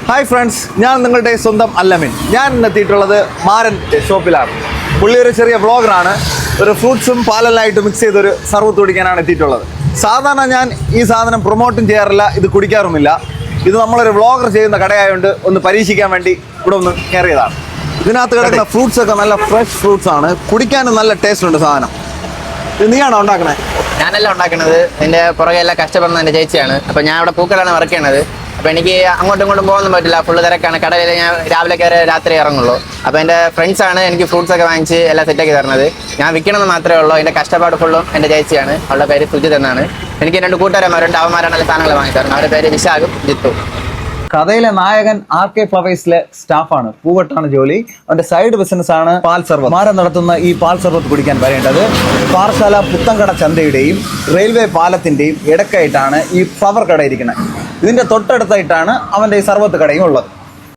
Hi friends, ഞാൻ നിങ്ങളുടെ സ്വന്തം അല്ലമിൻ. ഞാൻ ഇന്നെത്തിയിട്ടുള്ളത് മാരൻ ഷോപ്പിലാണ്. പുള്ളി ഒരു ചെറിയ വ്ളോഗറാണ്. ഒരു ഫ്രൂട്ട്സും പാലെല്ലാമായിട്ട് മിക്സ് ചെയ്തൊരു സർവത്ത് കുടിക്കാനാണ് എത്തിയിട്ടുള്ളത്. സാധാരണ ഞാൻ ഈ സാധനം പ്രൊമോട്ടും ചെയ്യാറില്ല, ഇത് കുടിക്കാറുമില്ല. ഇത് നമ്മളൊരു വ്ളോഗർ ചെയ്യുന്ന കടയായതുകൊണ്ട് ഒന്ന് പരീക്ഷിക്കാൻ വേണ്ടി ഇവിടെ ഒന്ന് കയറിയതാണ്. ഇതിനകത്ത് കിടക്കുന്ന ഫ്രൂട്ട്സ് ഒക്കെ നല്ല ഫ്രഷ് ഫ്രൂട്ട്സ് ആണ്. കുടിക്കാനും നല്ല ടേസ്റ്റ് ഉണ്ട് സാധനം. ഇത് നീയാണോ ഉണ്ടാക്കണേ? ഞാനല്ല ഉണ്ടാക്കുന്നത്. എൻ്റെ പുറകെ എല്ലാം കഷ്ടപ്പെടുന്നത് എൻ്റെ ചേച്ചിയാണ്. അപ്പോൾ ഞാൻ അവിടെ പൂക്കളാണ് വർക്ക് ചെയ്യണത്. അപ്പോൾ എനിക്ക് അങ്ങോട്ടും ഇങ്ങോട്ടും പോകാനൊന്നും പറ്റില്ല, ഫുള്ള് തിരക്കാണ്. കടയിൽ ഞാൻ രാവിലെ കയറി രാത്രി ഇറങ്ങുള്ളൂ. അപ്പോൾ എൻ്റെ ഫ്രണ്ട്സാണ് എനിക്ക് ഫ്രൂട്ട്സ് ഒക്കെ വാങ്ങിച്ച് എല്ലാം സെറ്റാക്കി തരുന്നത്. ഞാൻ വിൽക്കണമെന്ന് മാത്രമേ ഉള്ളൂ. എൻ്റെ കഷ്ടപ്പാട് ഫുള്ളും എൻ്റെ ചേച്ചിയാണ്. അവളുടെ പേര് സുജിത് എന്നാണ്. എനിക്ക് 2 കൂട്ടുകാരന്മാരുണ്ട്. അവന്മാരാണ് നല്ല സാധനങ്ങൾ വാങ്ങി തരുന്നത്. അവരുടെ പേര് വിശാഖും ജിത്തും. കഥയിലെ നായകൻ RK ഫ്ലവേഴ്സിലെ സ്റ്റാഫാണ്. പൂവട്ടാണ് ജോലി. അവന്റെ സൈഡ് ബിസിനസ് ആണ് പാൽ സർവത്ത്. മാരൻ നടത്തുന്ന ഈ പാൽ സർവത്ത് കുടിക്കാൻ വരേണ്ടത് പാറശാല പുത്തൻകട ചന്തയുടെയും റെയിൽവേ പാലത്തിന്റെയും ഇടക്കായിട്ടാണ് ഈ ഫ്ലവർ കട ഇരിക്കുന്നത്. ഇതിന്റെ തൊട്ടടുത്തായിട്ടാണ് അവന്റെ ഈ സർവത്ത് കടയും ഉള്ളത്.